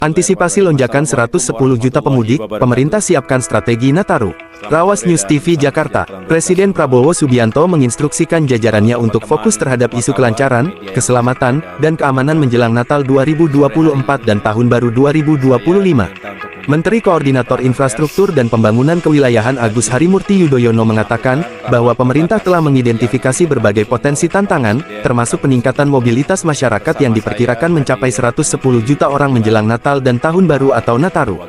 Antisipasi lonjakan 110 juta pemudik, pemerintah siapkan strategi Nataru. Rawas News TV Jakarta, Presiden Prabowo Subianto menginstruksikan jajarannya untuk fokus terhadap isu kelancaran, keselamatan, dan keamanan menjelang Natal 2024 dan Tahun Baru 2025. Menteri Koordinator Infrastruktur dan Pembangunan Kewilayahan Agus Harimurti Yudhoyono mengatakan, bahwa pemerintah telah mengidentifikasi berbagai potensi tantangan, termasuk peningkatan mobilitas masyarakat yang diperkirakan mencapai 110 juta orang menjelang Natal dan Tahun Baru atau Nataru.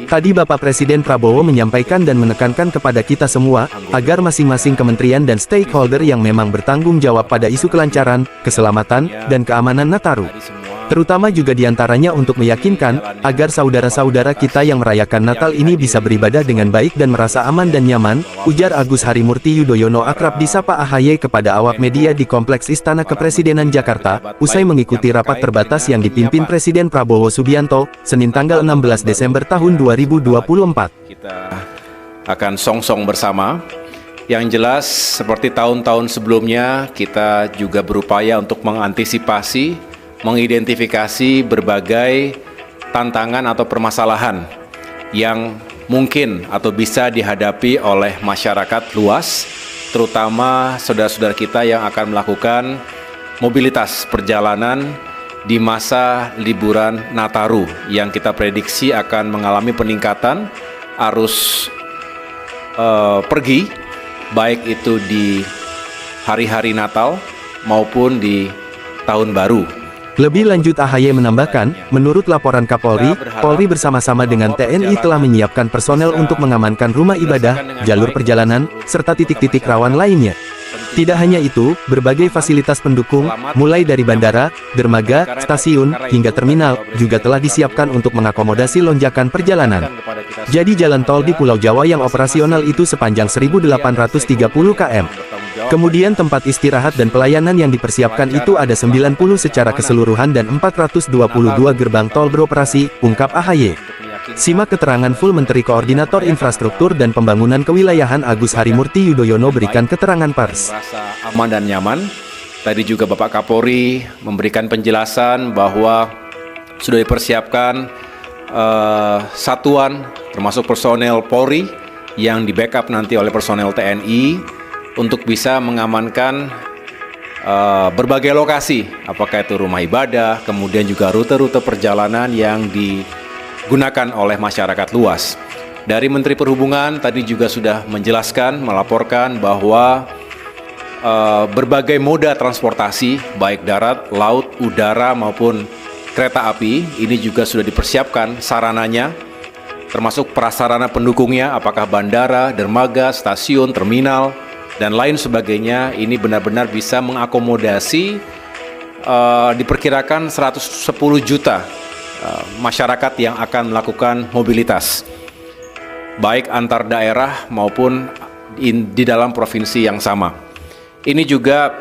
Tadi Bapak Presiden Prabowo menyampaikan dan menekankan kepada kita semua, agar masing-masing kementerian dan stakeholder yang memang bertanggung jawab pada isu kelancaran, keselamatan, dan keamanan Nataru. Terutama juga diantaranya untuk meyakinkan, agar saudara-saudara kita yang merayakan Natal ini bisa beribadah dengan baik dan merasa aman dan nyaman, ujar Agus Harimurti Yudhoyono akrab disapa AHY kepada awak media di Kompleks Istana Kepresidenan Jakarta, usai mengikuti rapat terbatas yang dipimpin Presiden Prabowo Subianto, Senin tanggal 16 Desember tahun 2024. Kita akan song-song bersama. Yang jelas, seperti tahun-tahun sebelumnya, kita juga berupaya untuk mengantisipasi, mengidentifikasi berbagai tantangan atau permasalahan yang mungkin atau bisa dihadapi oleh masyarakat luas, terutama saudara-saudara kita yang akan melakukan mobilitas perjalanan di masa liburan Nataru yang kita prediksi akan mengalami peningkatan arus pergi, baik itu di hari-hari Natal maupun di Tahun Baru. Lebih lanjut AHY menambahkan, menurut laporan Kapolri, Polri bersama-sama dengan TNI telah menyiapkan personel untuk mengamankan rumah ibadah, jalur perjalanan, serta titik-titik rawan lainnya. Tidak hanya itu, berbagai fasilitas pendukung, mulai dari bandara, dermaga, stasiun, hingga terminal, juga telah disiapkan untuk mengakomodasi lonjakan perjalanan. Jadi jalan tol di Pulau Jawa yang operasional itu sepanjang 1.830 km. Kemudian tempat istirahat dan pelayanan yang dipersiapkan itu ada 90 secara keseluruhan dan 422 gerbang tol beroperasi, ungkap AHY. Simak keterangan full Menteri Koordinator Infrastruktur dan Pembangunan Kewilayahan Agus Harimurti Yudhoyono berikan keterangan pers. Aman dan nyaman. Tadi juga Bapak Kapolri memberikan penjelasan bahwa sudah dipersiapkan satuan termasuk personel Polri yang di backup nanti oleh personel TNI untuk bisa mengamankan berbagai lokasi, apakah itu rumah ibadah, kemudian juga rute-rute perjalanan yang digunakan oleh masyarakat luas. Dari Menteri Perhubungan tadi juga sudah menjelaskan, melaporkan bahwa berbagai moda transportasi, baik darat, laut, udara maupun kereta api, ini juga sudah dipersiapkan sarananya, termasuk prasarana pendukungnya, apakah bandara, dermaga, stasiun, terminal, dan lain sebagainya. Ini benar-benar bisa mengakomodasi diperkirakan 110 juta masyarakat yang akan melakukan mobilitas, baik antar daerah maupun di dalam provinsi yang sama. Ini juga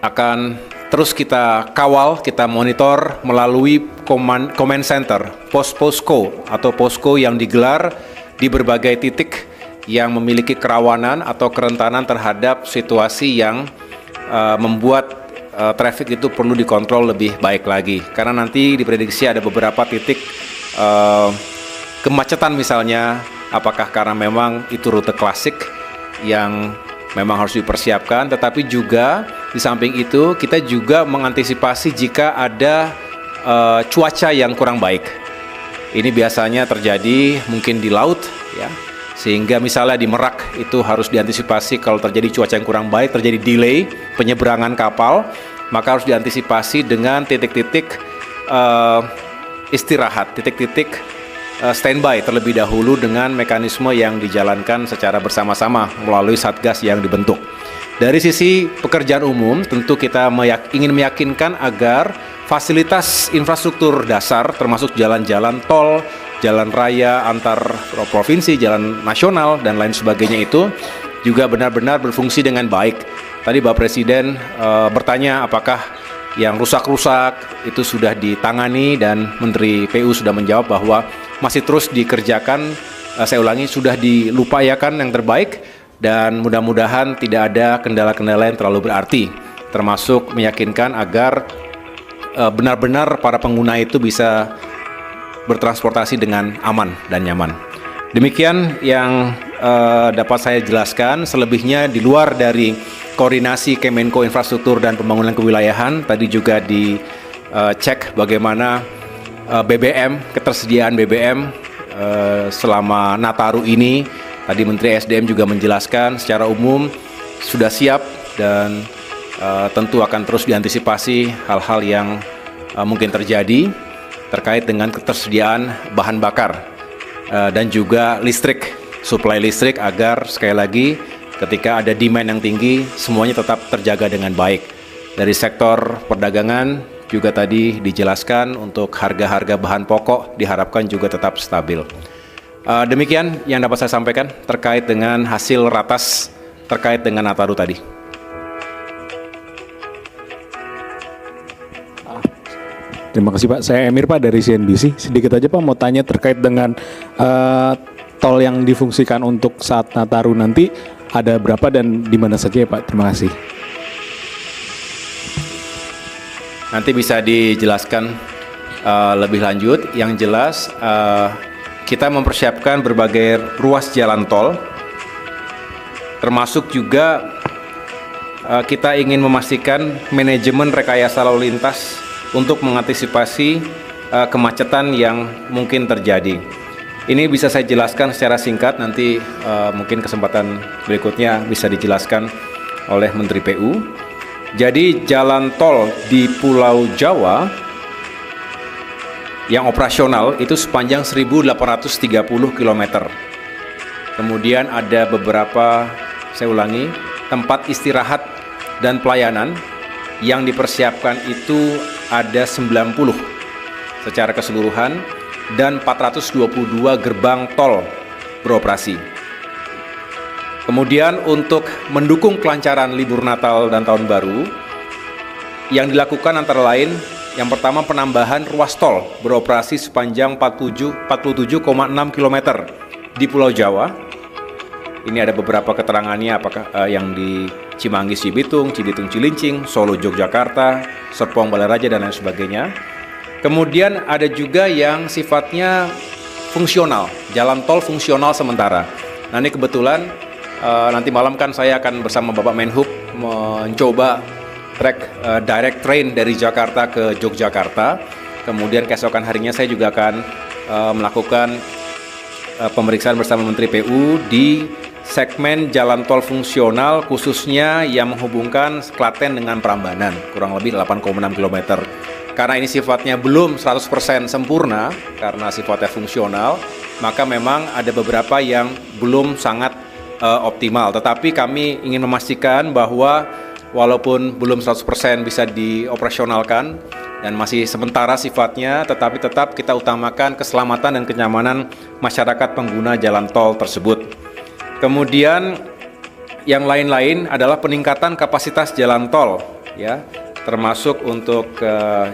akan terus kita kawal, kita monitor melalui command center, posko atau posko yang digelar di berbagai titik yang memiliki kerawanan atau kerentanan terhadap situasi yang membuat traffic itu perlu dikontrol lebih baik lagi. Karena nanti diprediksi ada beberapa titik kemacetan misalnya, apakah karena memang itu rute klasik yang memang harus dipersiapkan, tetapi juga di samping itu kita juga mengantisipasi jika ada cuaca yang kurang baik. Ini biasanya terjadi mungkin di laut, ya. Sehingga misalnya di Merak itu harus diantisipasi kalau terjadi cuaca yang kurang baik, terjadi delay penyeberangan kapal, maka harus diantisipasi dengan titik-titik istirahat, titik-titik standby terlebih dahulu dengan mekanisme yang dijalankan secara bersama-sama melalui satgas yang dibentuk. Dari sisi pekerjaan umum, tentu kita ingin meyakinkan agar fasilitas infrastruktur dasar termasuk jalan-jalan tol, jalan raya antar provinsi, jalan nasional, dan lain sebagainya itu juga benar-benar berfungsi dengan baik. Tadi Bapak Presiden bertanya apakah yang rusak-rusak itu sudah ditangani, dan Menteri PU sudah menjawab bahwa masih terus dikerjakan, saya ulangi, sudah dilupayakan yang terbaik, dan mudah-mudahan tidak ada kendala-kendala yang terlalu berarti, termasuk meyakinkan agar benar-benar para pengguna itu bisa bertransportasi dengan aman dan nyaman. Demikian yang dapat saya jelaskan. Selebihnya di luar dari koordinasi Kemenko Infrastruktur dan Pembangunan Kewilayahan, tadi juga dicek bagaimana BBM, ketersediaan BBM selama Nataru ini. Tadi Menteri SDM juga menjelaskan secara umum sudah siap dan tentu akan terus diantisipasi hal-hal yang mungkin terjadi terkait dengan ketersediaan bahan bakar dan juga listrik, suplai listrik, agar sekali lagi ketika ada demand yang tinggi semuanya tetap terjaga dengan baik. Dari sektor perdagangan juga tadi dijelaskan untuk harga-harga bahan pokok diharapkan juga tetap stabil. Demikian yang dapat saya sampaikan terkait dengan hasil ratas terkait dengan Nataru tadi. Terima kasih Pak. Saya Emir Pak dari CNBC. Sedikit aja Pak mau tanya terkait dengan tol yang difungsikan untuk saat Nataru nanti ada berapa dan di mana saja ya Pak? Terima kasih. Nanti bisa dijelaskan lebih lanjut. Yang jelas kita mempersiapkan berbagai ruas jalan tol, termasuk juga kita ingin memastikan manajemen rekayasa lalu lintas untuk mengantisipasi kemacetan yang mungkin terjadi. Ini bisa saya jelaskan secara singkat, nanti mungkin kesempatan berikutnya bisa dijelaskan oleh Menteri PU. Jadi jalan tol di Pulau Jawa yang operasional itu sepanjang 1.830 km. Kemudian ada beberapa, saya ulangi, tempat istirahat dan pelayanan yang dipersiapkan itu ada 90 secara keseluruhan dan 422 gerbang tol beroperasi. Kemudian untuk mendukung kelancaran libur Natal dan Tahun Baru, yang dilakukan antara lain yang pertama penambahan ruas tol beroperasi sepanjang 47,6 km di Pulau Jawa. Ini ada beberapa keterangannya, apakah yang di Cimanggis Cibitung, Cibitung Cilincing, Solo Yogyakarta, Serpong Balaraja dan lain sebagainya. Kemudian ada juga yang sifatnya fungsional, jalan tol fungsional sementara. Nah ini kebetulan nanti malam kan saya akan bersama Bapak Menhub mencoba trek direct train dari Jakarta ke Yogyakarta. Kemudian keesokan harinya saya juga akan melakukan pemeriksaan bersama Menteri PU di segmen jalan tol fungsional khususnya yang menghubungkan Klaten dengan Prambanan, kurang lebih 8,6 km. Karena ini sifatnya belum 100% sempurna karena sifatnya fungsional, maka memang ada beberapa yang belum sangat optimal. Tetapi kami ingin memastikan bahwa walaupun belum 100% bisa dioperasionalkan dan masih sementara sifatnya, tetapi tetap kita utamakan keselamatan dan kenyamanan masyarakat pengguna jalan tol tersebut. Kemudian yang lain-lain adalah peningkatan kapasitas jalan tol, ya, termasuk untuk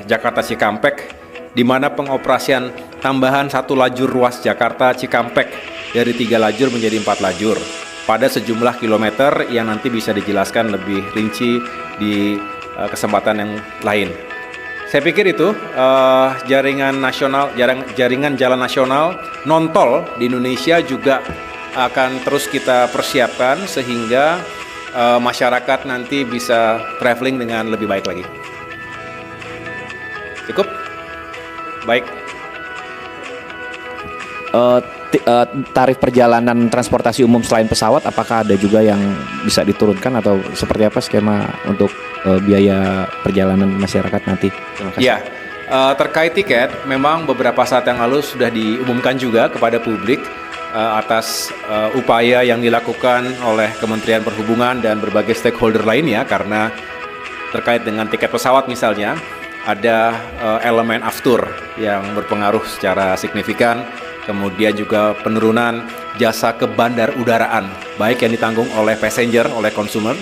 Jakarta Cikampek, di mana pengoperasian tambahan 1 lajur ruas Jakarta Cikampek dari 3 lajur menjadi 4 lajur pada sejumlah kilometer yang nanti bisa dijelaskan lebih rinci di kesempatan yang lain. Saya pikir itu jaringan jalan nasional non tol di Indonesia juga akan terus kita persiapkan sehingga masyarakat nanti bisa traveling dengan lebih baik lagi. Cukup? Baik. Tarif perjalanan transportasi umum selain pesawat, apakah ada juga yang bisa diturunkan atau seperti apa skema untuk biaya perjalanan masyarakat nanti? Terima kasih. Ya, terkait tiket, memang beberapa saat yang lalu sudah diumumkan juga kepada publik atas upaya yang dilakukan oleh Kementerian Perhubungan dan berbagai stakeholder lainnya, karena terkait dengan tiket pesawat misalnya ada elemen aftur yang berpengaruh secara signifikan, kemudian juga penurunan jasa ke bandar udaraan baik yang ditanggung oleh passenger, oleh konsumer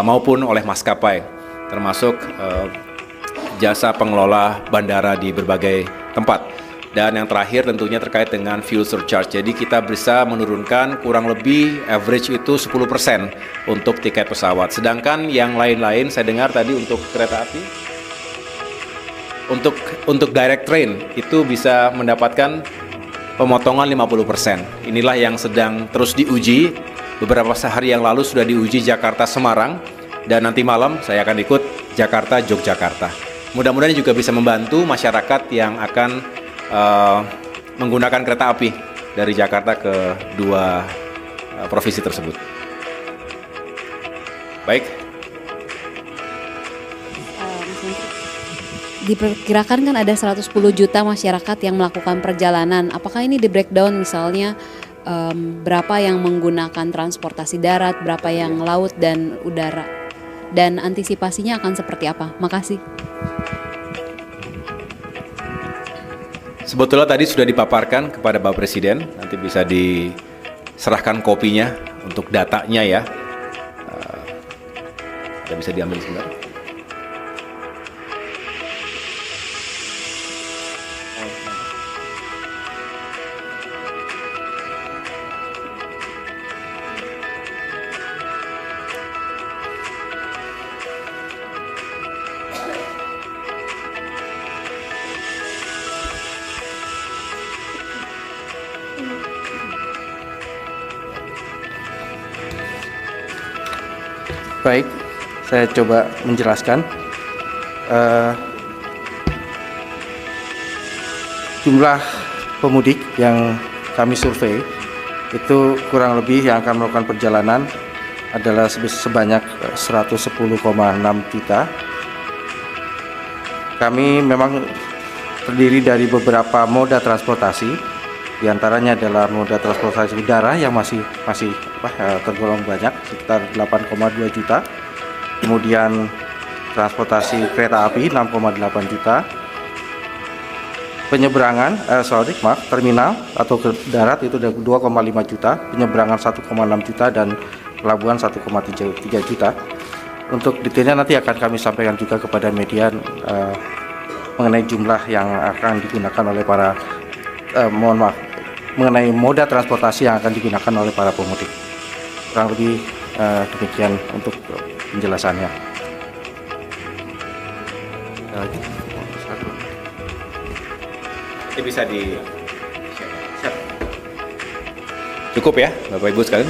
maupun oleh maskapai, termasuk jasa pengelola bandara di berbagai tempat. Dan yang terakhir tentunya terkait dengan fuel surcharge. Jadi kita bisa menurunkan kurang lebih average itu 10% untuk tiket pesawat. Sedangkan yang lain-lain saya dengar tadi untuk kereta api untuk direct train itu bisa mendapatkan pemotongan 50%. Inilah yang sedang terus diuji. Beberapa hari yang lalu sudah diuji Jakarta Semarang, dan nanti malam saya akan ikut Jakarta Yogyakarta. Mudah-mudahan juga bisa membantu masyarakat yang akan menggunakan kereta api dari Jakarta ke dua provinsi tersebut. Baik. Diperkirakan kan ada 110 juta masyarakat yang melakukan perjalanan. Apakah ini di breakdown misalnya berapa yang menggunakan transportasi darat, berapa yang laut dan udara? Dan antisipasinya akan seperti apa? Makasih. Sebetulnya tadi sudah dipaparkan kepada Bapak Presiden, nanti bisa diserahkan kopinya untuk datanya ya. Bisa diambil sebentar. Baik, saya coba menjelaskan. Jumlah pemudik yang kami survei itu kurang lebih yang akan melakukan perjalanan adalah sebanyak 110,6 juta. Kami memang terdiri dari beberapa moda transportasi. Di antaranya adalah moda transportasi udara yang masih tergolong banyak, sekitar 8,2 juta. Kemudian transportasi kereta api 6,8 juta. Penyeberangan, terminal atau ke darat itu 2,5 juta, penyeberangan 1,6 juta dan pelabuhan 1,3 juta. Untuk detailnya nanti akan kami sampaikan juga kepada media mengenai jumlah yang akan digunakan oleh para mengenai moda transportasi yang akan digunakan oleh para pemudik. Kurang lebih demikian untuk penjelasannya. Ini bisa di cukup ya, Bapak Ibu sekalian.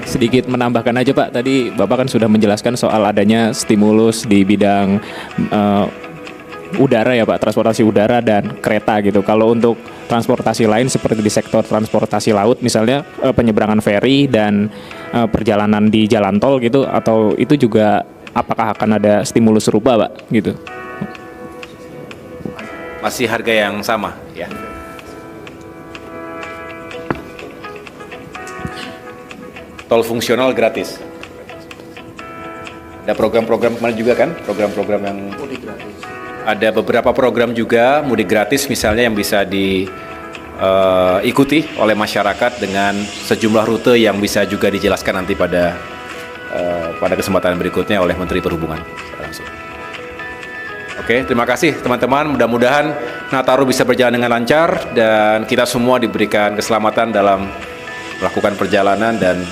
Sedikit menambahkan aja Pak, tadi Bapak kan sudah menjelaskan soal adanya stimulus di bidang udara ya Pak, transportasi udara dan kereta gitu. Kalau untuk transportasi lain seperti di sektor transportasi laut misalnya penyeberangan feri dan perjalanan di jalan tol gitu, atau itu juga apakah akan ada stimulus serupa Pak gitu? Masih harga yang sama ya. Tol fungsional gratis. Ada program-program kemarin juga kan, program-program yang mudik gratis. Ada beberapa program juga mudik gratis misalnya yang bisa diikuti oleh masyarakat dengan sejumlah rute yang bisa juga dijelaskan nanti pada kesempatan berikutnya oleh Menteri Perhubungan langsung. Oke, terima kasih teman-teman. Mudah-mudahan Nataru bisa berjalan dengan lancar dan kita semua diberikan keselamatan dalam melakukan perjalanan dan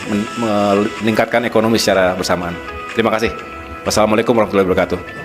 meningkatkan ekonomi secara bersamaan. Terima kasih. Wassalamualaikum warahmatullahi wabarakatuh.